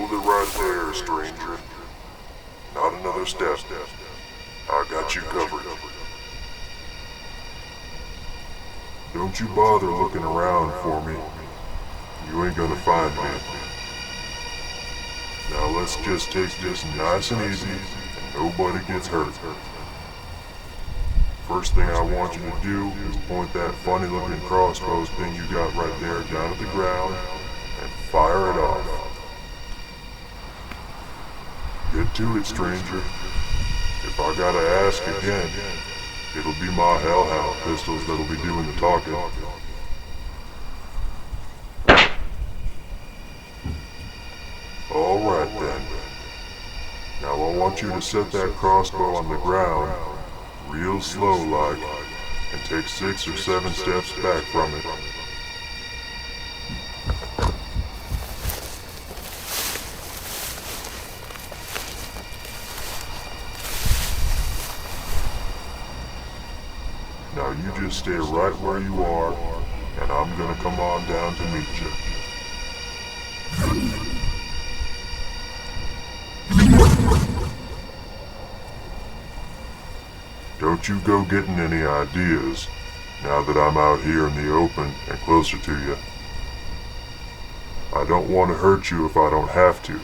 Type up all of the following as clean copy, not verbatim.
Hold it right there, stranger. Not another step. I got you covered. Don't you bother looking around for me. You ain't gonna find me. Now let's just take this nice and easy and nobody gets hurt. First thing I want you to do is point that funny looking crossbow thing you got right there down at the ground and fire it off. Get to it, stranger. If I gotta ask again, it'll be my hellhound pistols that'll be doing the talking. Alright then. Now I want you to set that crossbow on the ground, real slow like, and take 6 or 7 steps back from it. Now you just stay right where you are, and I'm gonna come on down to meet you. Don't you go getting any ideas, now that I'm out here in the open and closer to you. I don't want to hurt you if I don't have to,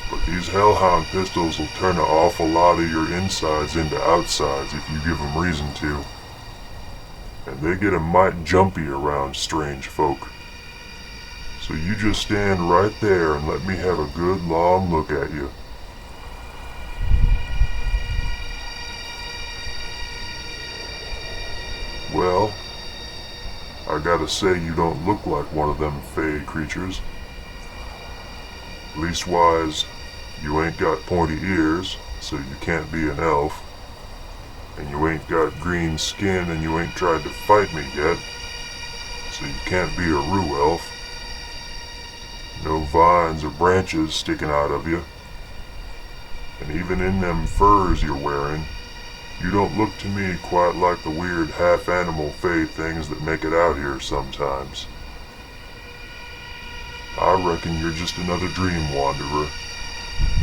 but these Hellhound pistols will turn an awful lot of your insides into outsides if you give them reason to. And they get a mite jumpy around strange folk. So you just stand right there and let me have a good long look at you. Well, I gotta say you don't look like one of them fey creatures. Leastwise, you ain't got pointy ears, so you can't be an elf. And you ain't got green skin and you ain't tried to fight me yet, so you can't be a rue elf. No vines or branches sticking out of you. And even in them furs you're wearing, you don't look to me quite like the weird half-animal fey things that make it out here sometimes. I reckon you're just another dream wanderer,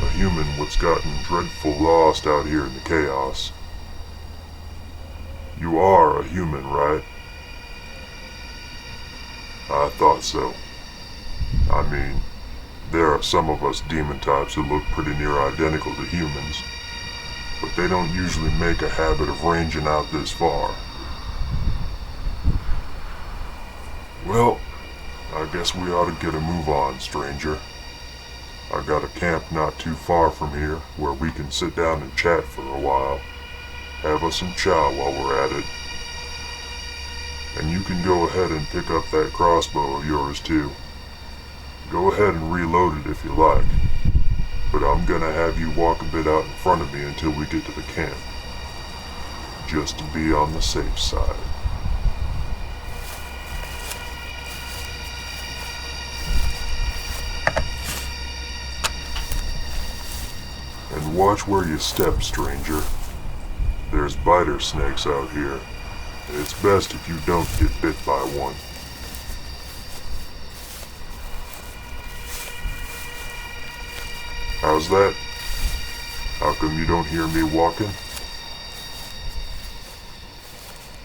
a human what's gotten dreadful lost out here in the chaos. You are a human, right? I thought so. I mean, there are some of us demon types who look pretty near identical to humans, but they don't usually make a habit of ranging out this far. Well, I guess we ought to get a move on, stranger. I got a camp not too far from here where we can sit down and chat for a while. Have us some chow while we're at it. And you can go ahead and pick up that crossbow of yours too. Go ahead and reload it if you like. But I'm gonna have you walk a bit out in front of me until we get to the camp. Just to be on the safe side. And watch where you step, stranger. There's biter snakes out here, and it's best if you don't get bit by one. How's that? How come you don't hear me walking?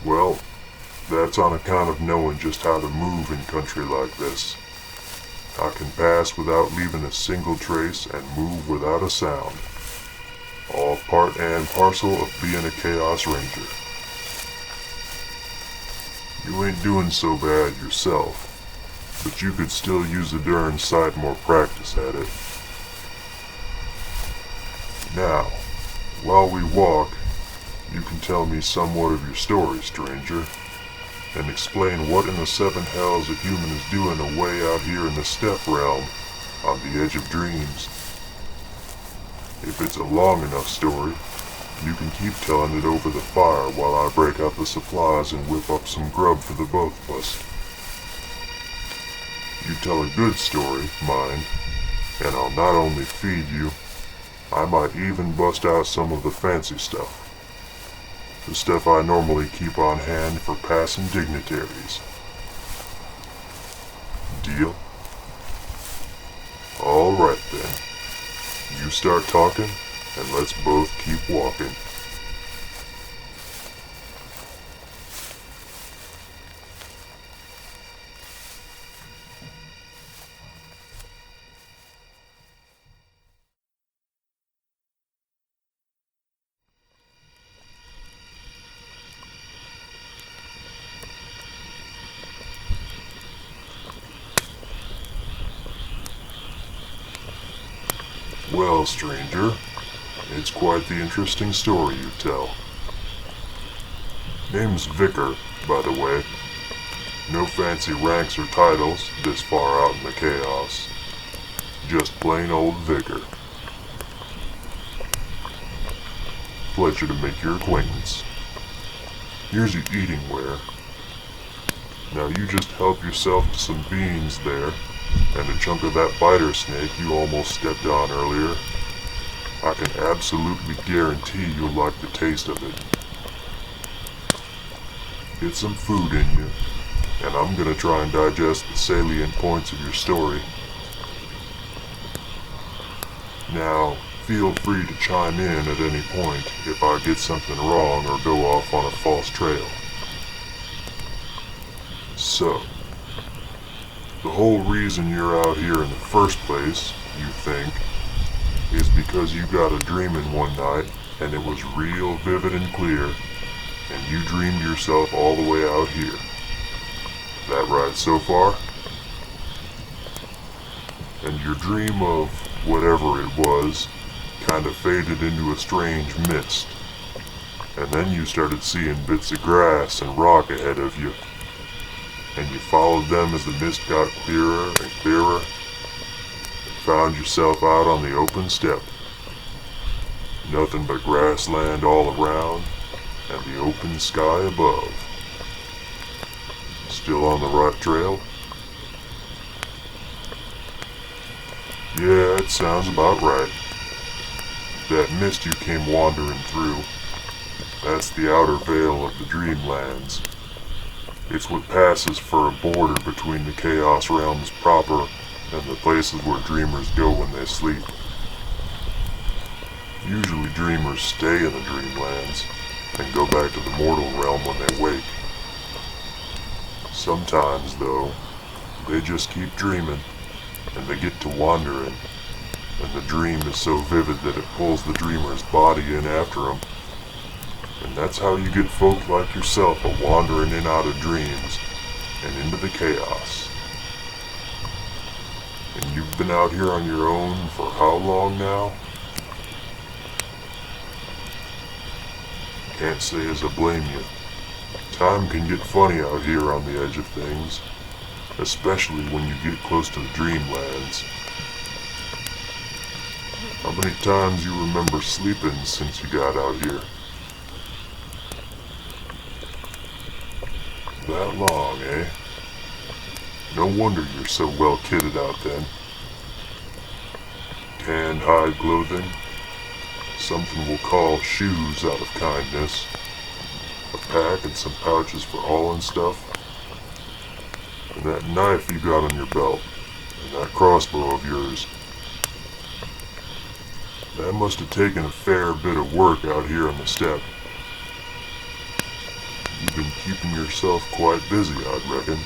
Well, that's on account of knowing just how to move in country like this. I can pass without leaving a single trace and move without a sound. All part and parcel of being a Chaos Ranger. You ain't doing so bad yourself, but you could still use a darn sight more practice at it. Now, while we walk, you can tell me somewhat of your story, stranger, and explain what in the seven hells a human is doing away out here in the steppe realm, on the edge of dreams. If it's a long enough story, you can keep telling it over the fire while I break out the supplies and whip up some grub for the both of us. You tell a good story, mind, and I'll not only feed you, I might even bust out some of the fancy stuff. The stuff I normally keep on hand for passing dignitaries. Deal? Alright then. You start talking, and let's both keep walking. Well, stranger, it's quite the interesting story you tell. Name's Vikkar, by the way. No fancy ranks or titles this far out in the chaos. Just plain old Vikkar. Pleasure to make your acquaintance. Here's your eating ware. Now you just help yourself to some beans there, and a chunk of that biter snake you almost stepped on earlier. I can absolutely guarantee you'll like the taste of it. Get some food in you, and I'm gonna try and digest the salient points of your story. Now, feel free to chime in at any point if I get something wrong or go off on a false trail. So, the whole reason you're out here in the first place, you think, is because you got a dreamin' one night and it was real vivid and clear, and you dreamed yourself all the way out here. That right so far? And your dream of whatever it was kind of faded into a strange mist, and then you started seeing bits of grass and rock ahead of you, and you followed them as the mist got clearer and clearer, and found yourself out on the open steppe. Nothing but grassland all around, and the open sky above. Still on the right trail? Yeah, it sounds about right. That mist you came wandering through, that's the outer veil of the Dreamlands. It's what passes for a border between the Chaos Realms proper and the places where dreamers go when they sleep. Usually dreamers stay in the Dreamlands and go back to the mortal realm when they wake. Sometimes, though, they just keep dreaming, and they get to wandering, and the dream is so vivid that it pulls the dreamer's body in after them. And that's how you get folk like yourself a-wandering in out of dreams and into the chaos. And you've been out here on your own for how long now? Can't say as I blame you. Time can get funny out here on the edge of things, especially when you get close to the Dreamlands. How many times you remember sleeping since you got out here? That long, eh? No wonder you're so well kitted out then. Tanned hide clothing, something we'll call shoes out of kindness, a pack and some pouches for hauling stuff, and that knife you got on your belt, and that crossbow of yours. That must have taken a fair bit of work out here on the steppe. You've been keeping yourself quite busy, I'd reckon.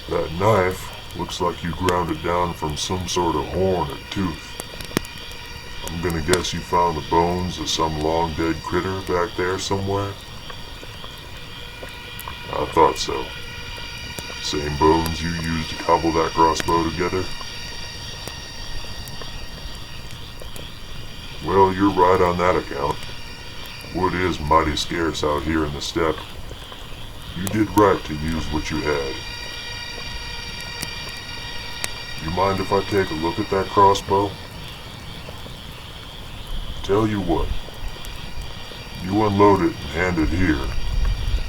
That knife looks like you ground it down from some sort of horn or tooth. I'm gonna guess you found the bones of some long-dead critter back there somewhere? I thought so. Same bones you used to cobble that crossbow together? Well, you're right on that account. Wood is mighty scarce out here in the steppe. You did right to use what you had. You mind if I take a look at that crossbow? Tell you what. You unload it and hand it here,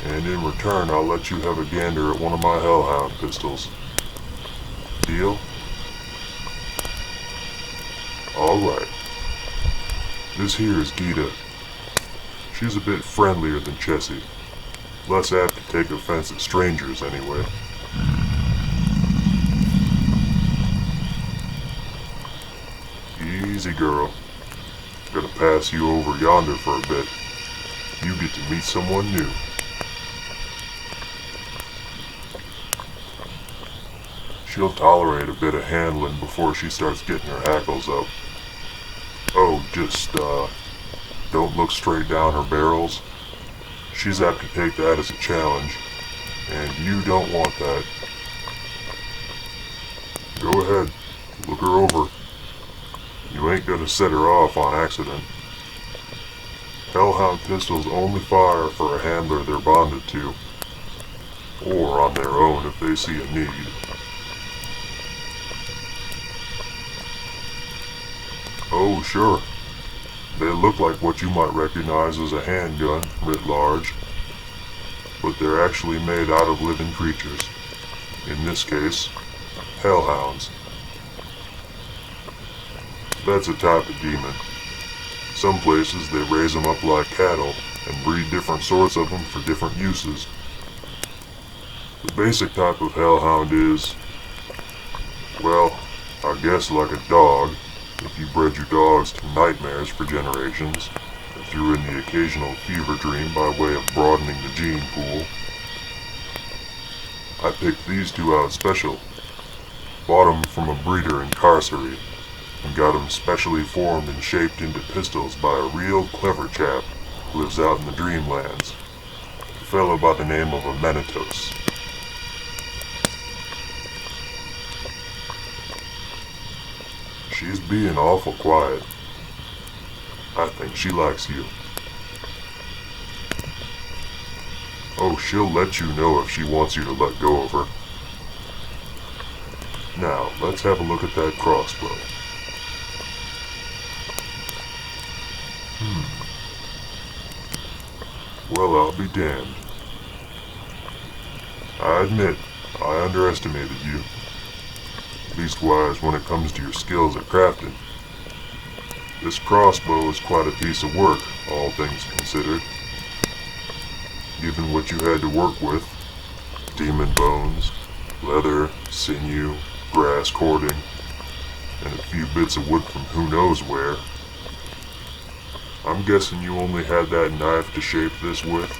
and in return I'll let you have a gander at one of my hellhound pistols. Deal? Alright. This here is Gita. She's a bit friendlier than Chessie. Less apt to take offense at strangers, anyway. girl. Gonna pass you over yonder for a bit. You get to meet someone new. She'll tolerate a bit of handling before she starts getting her hackles up. Oh, just, don't look straight down her barrels. She's apt to take that as a challenge, and you don't want that. Go ahead, look her over. You ain't gonna set her off on accident. Hellhound pistols only fire for a handler they're bonded to, or on their own if they see a need. Oh, sure. They look like what you might recognize as a handgun, writ large, but they're actually made out of living creatures. In this case, hellhounds. That's a type of demon. Some places they raise them up like cattle and breed different sorts of them for different uses. The basic type of hellhound is, well, I guess like a dog, if you bred your dogs to nightmares for generations, and threw in the occasional fever dream by way of broadening the gene pool. I picked these two out special. Bought 'em from a breeder in Carcery, and got 'em specially formed and shaped into pistols by a real clever chap who lives out in the Dreamlands. A fellow by the name of Amenitos. She's being awful quiet. I think she likes you. Oh, she'll let you know if she wants you to let go of her. Now, let's have a look at that crossbow. Well, I'll be damned. I admit, I underestimated you. Leastwise, when it comes to your skills at crafting. This crossbow is quite a piece of work, all things considered. Given what you had to work with, demon bones, leather, sinew, grass cording, and a few bits of wood from who knows where. I'm guessing you only had that knife to shape this with,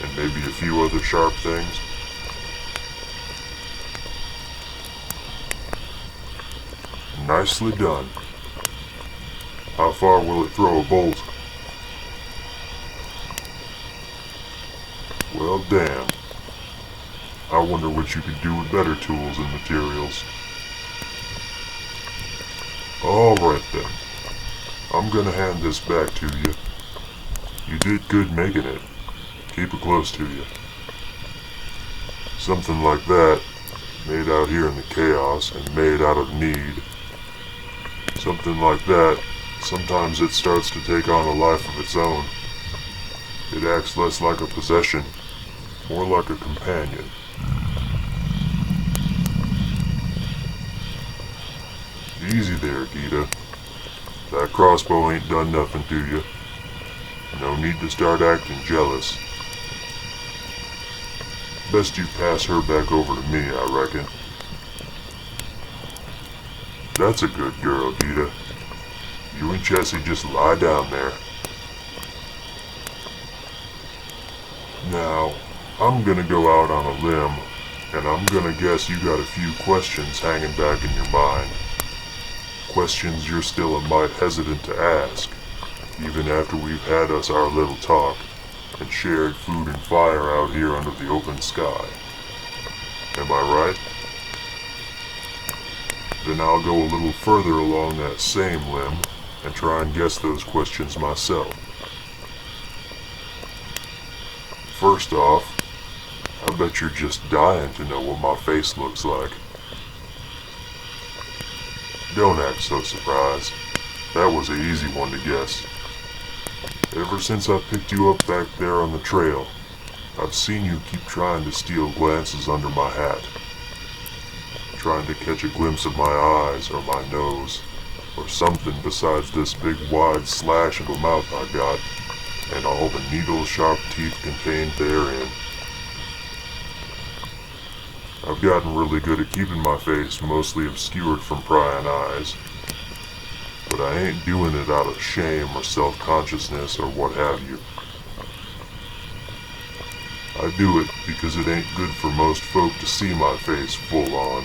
and maybe a few other sharp things. Nicely done. How far will it throw a bolt? Well, damn. I wonder what you could do with better tools and materials. Alright then. I'm gonna hand this back to you. You did good making it. Keep it close to you. Something like that, made out here in the chaos and made out of need. Something like that, sometimes it starts to take on a life of its own. It acts less like a possession, more like a companion. Easy there, Gita. That crossbow ain't done nothing to you. No need to start acting jealous. Best you pass her back over to me, I reckon. That's a good girl, Gita. You and Jessie just lie down there. Now, I'm gonna go out on a limb, and I'm gonna guess you got a few questions hanging back in your mind. Questions you're still a mite hesitant to ask, even after we've had us our little talk, and shared food and fire out here under the open sky. Am I right? Then I'll go a little further along that same limb, and try and guess those questions myself. First off, I bet you're just dying to know what my face looks like. Don't act so surprised. That was an easy one to guess. Ever since I picked you up back there on the trail, I've seen you keep trying to steal glances under my hat. Trying to catch a glimpse of my eyes or my nose, or something besides this big wide slash of a mouth I got, and all the needle-sharp teeth contained therein. I've gotten really good at keeping my face mostly obscured from prying eyes, but but I ain't doing it out of shame or self-consciousness or what have you. I do it because it ain't good for most folk to see my face full on.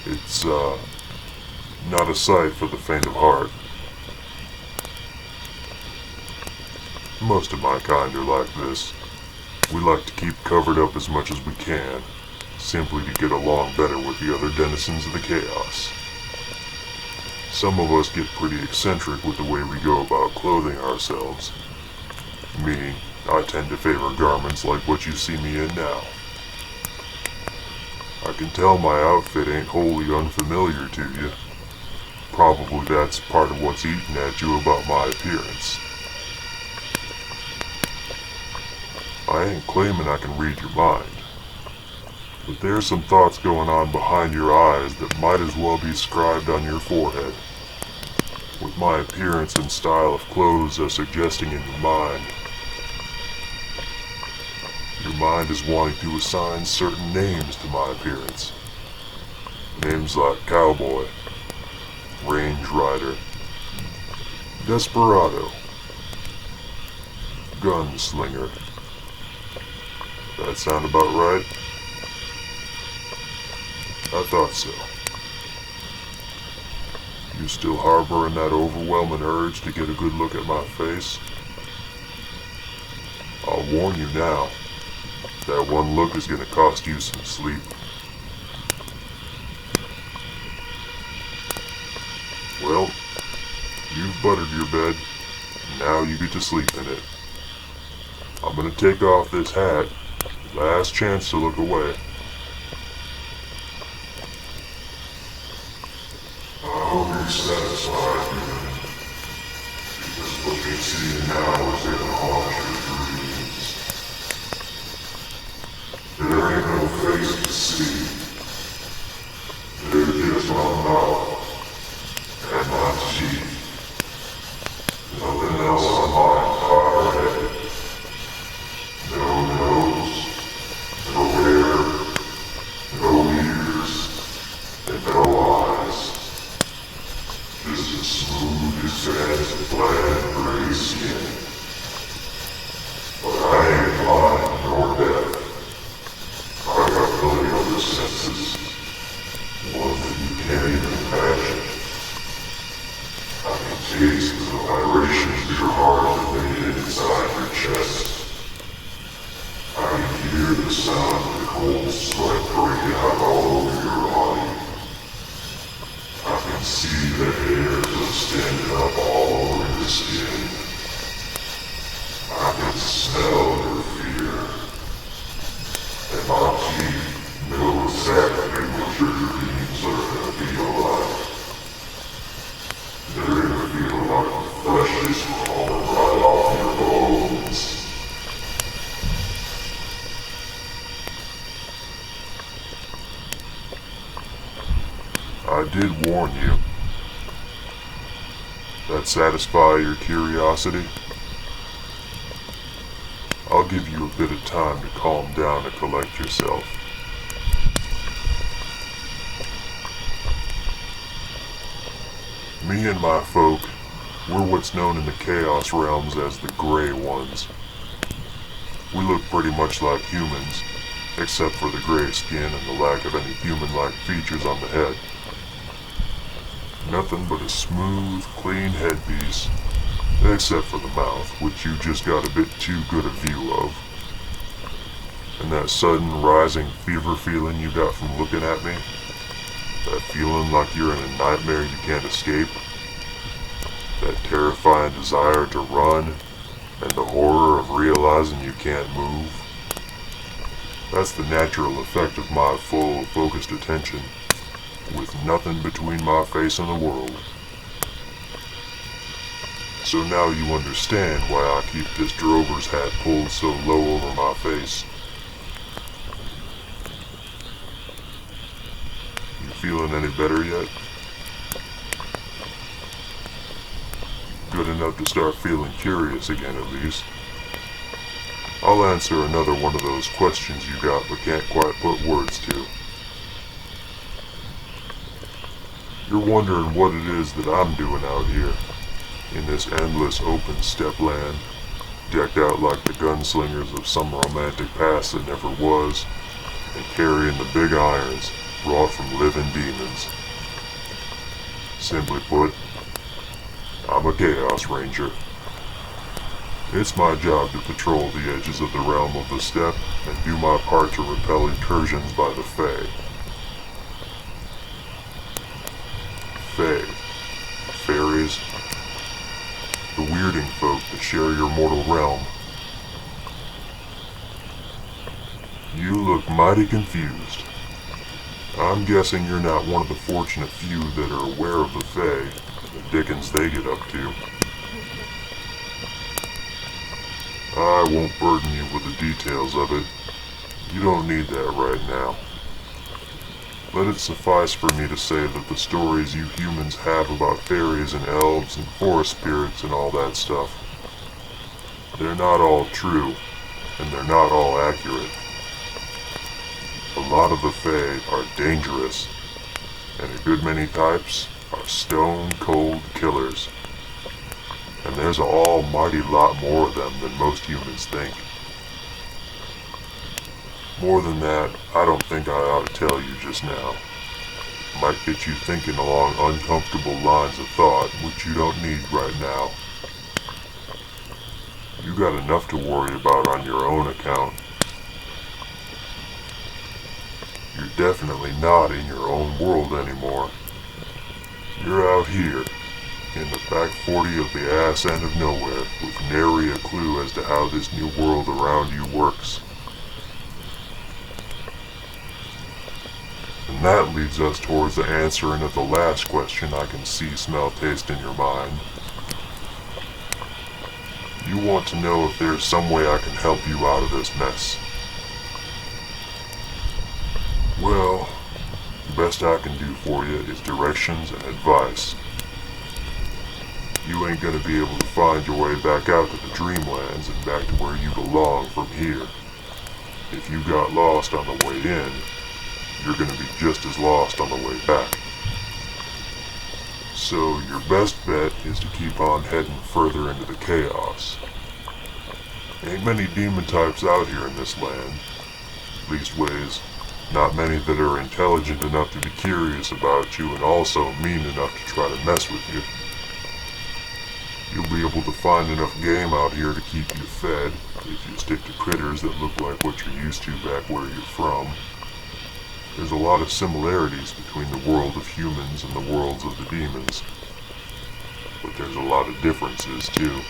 It's, not a sight for the faint of heart. Most of my kind are like this. We like to keep covered up as much as we can, simply to get along better with the other denizens of the chaos. Some of us get pretty eccentric with the way we go about clothing ourselves. Me, I tend to favor garments like what you see me in now. I can tell my outfit ain't wholly unfamiliar to you. Probably that's part of what's eating at you about my appearance. I ain't claiming I can read your mind, but there's some thoughts going on behind your eyes that might as well be scribed on your forehead. With my appearance and style of clothes as suggesting in your mind is wanting to assign certain names to my appearance. Names like Cowboy, Range Rider, Desperado, Gunslinger. That sound about right? I thought so. You still harboring that overwhelming urge to get a good look at my face? I'll warn you now. That one look is gonna cost you some sleep. Well, you've buttered your bed. Now you get to sleep in it. I'm gonna take off this hat. Last chance to look away. I hope you're satisfied, human. Because what you're seeing now is gonna haunt your dreams. There ain't no face to see. There's just my mouth and my teeth. Nothing else on my entire head. No nose, no hair, no ears, and no eyes. Just a smooth expanse of bland gray skin. But I ain't blind nor deaf. I got plenty other senses. One that you can't even imagine. I can taste the vibrations of your heart emanating inside your chest. I can hear the sound of the cold sweat breaking out all over your body. I can see the hairs just standing up all over your skin. I can smell your fear. And my teeth know exactly what your dreams are going to feel like. They're going to feel like the flesh is crawling right off your bones. I did warn you. That satisfy your curiosity? I'll give you a bit of time to calm down and collect yourself. Me and my folk, we're what's known in the Chaos realms as the Grey Ones. We look pretty much like humans, except for the gray skin and the lack of any human-like features on the head. Nothing but a smooth, clean headpiece, except for the mouth, which you just got a bit too good a view of. And that sudden rising fever feeling you got from looking at me, that feeling like you're in a nightmare you can't escape, that terrifying desire to run, and the horror of realizing you can't move. That's the natural effect of my full, focused attention, with nothing between my face and the world. So now you understand why I keep this drover's hat pulled so low over my face. You feeling any better yet? Good enough to start feeling curious again, at least. I'll answer another one of those questions you got but can't quite put words to. You're wondering what it is that I'm doing out here, in this endless open steppe land, decked out like the gunslingers of some romantic past that never was, and carrying the big irons wrought from living demons. Simply put, I'm a Chaos Ranger. It's my job to patrol the edges of the realm of the steppe and do my part to repel incursions by the Fae. Fae. Fairies. The weirding folk that share your mortal realm. You look mighty confused. I'm guessing you're not one of the fortunate few that are aware of the Fae and the dickens they get up to. I won't burden you with the details of it. You don't need that right now. Let it suffice for me to say that the stories you humans have about fairies and elves and forest spirits and all that stuff, they're not all true, and they're not all accurate. A lot of the Fae are dangerous, and a good many types are stone-cold killers. And there's an almighty lot more of them than most humans think. More than that, I don't think I ought to tell you just now. Might get you thinking along uncomfortable lines of thought, which you don't need right now. You got enough to worry about on your own account. You're definitely not in your own world anymore. You're out here, in the back 40 of the ass end of nowhere, with nary a clue as to how this new world around you works. And that leads us towards the answering of the last question I can see, smell, taste in your mind. You want to know if there's some way I can help you out of this mess. Well, the best I can do for you is directions and advice. You ain't gonna be able to find your way back out to the Dreamlands and back to where you belong from here. If you got lost on the way in, you're gonna be just as lost on the way back. So your best bet is to keep on heading further into the chaos. Ain't many demon types out here in this land. Leastways, not many that are intelligent enough to be curious about you and also mean enough to try to mess with you. You'll be able to find enough game out here to keep you fed if you stick to critters that look like what you're used to back where you're from. There's a lot of similarities between the world of humans and the worlds of the demons, but there's a lot of differences too.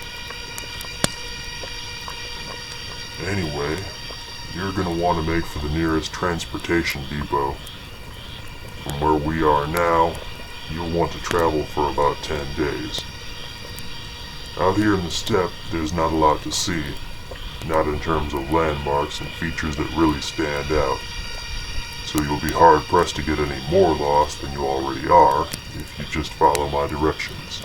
Anyway, you're gonna want to make for the nearest transportation depot. From where we are now, you'll want to travel for about 10 days. Out here in the steppe, there's not a lot to see, not in terms of landmarks and features that really stand out. So you'll be hard-pressed to get any more lost than you already are if you just follow my directions.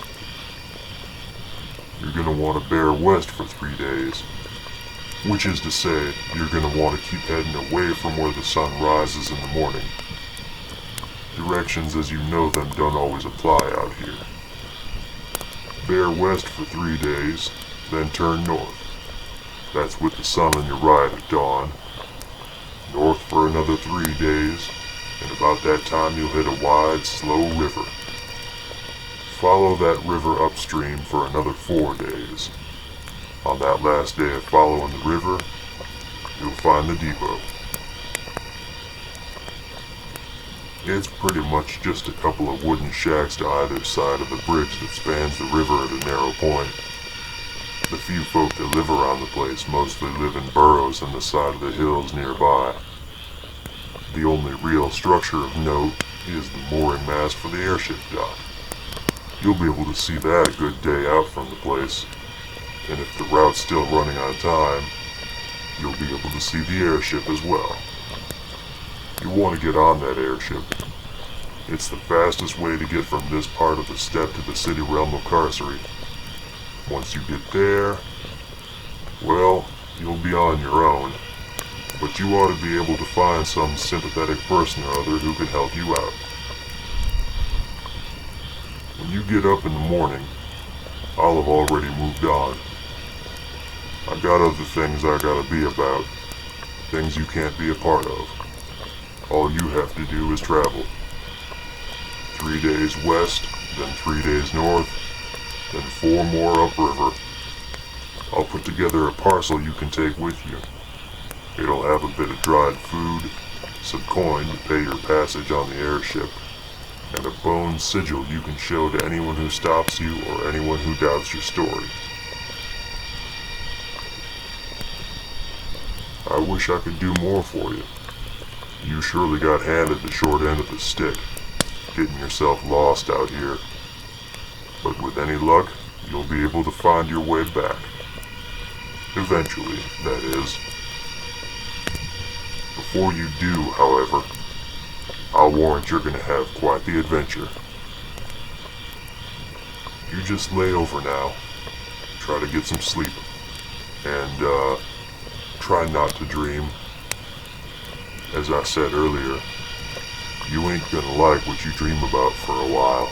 You're gonna want to bear west for 3 days, which is to say, you're gonna want to keep heading away from where the sun rises in the morning. Directions as you know them don't always apply out here. Bear west for 3 days, then turn north. That's with the sun on your right at dawn. North for another 3 days, and about that time you'll hit a wide, slow river. Follow that river upstream for another 4 days. On that last day of following the river, you'll find the depot. It's pretty much just a couple of wooden shacks to either side of the bridge that spans the river at a narrow point. The few folk that live around the place mostly live in burrows in the side of the hills nearby. The only real structure of note is the mooring mast for the airship dock. You'll be able to see that a good day out from the place, and if the route's still running on time, you'll be able to see the airship as well. You want to get on that airship. It's the fastest way to get from this part of the steppe to the city realm of Carcery. Once you get there, well, you'll be on your own, but you ought to be able to find some sympathetic person or other who can help you out. When you get up in the morning, I'll have already moved on. I got other things I gotta be about. Things you can't be a part of. All you have to do is travel. 3 days west, then 3 days north, then 4 more upriver. I'll put together a parcel you can take with you. It'll have a bit of dried food, some coin to pay your passage on the airship, and a bone sigil you can show to anyone who stops you or anyone who doubts your story. I wish I could do more for you. You surely got handed the short end of the stick, getting yourself lost out here. But with any luck, you'll be able to find your way back. Eventually, that is. Before you do, however, I'll warrant you're gonna have quite the adventure. You just lay over now, try to get some sleep, and try not to dream. As I said earlier, you ain't gonna like what you dream about for a while.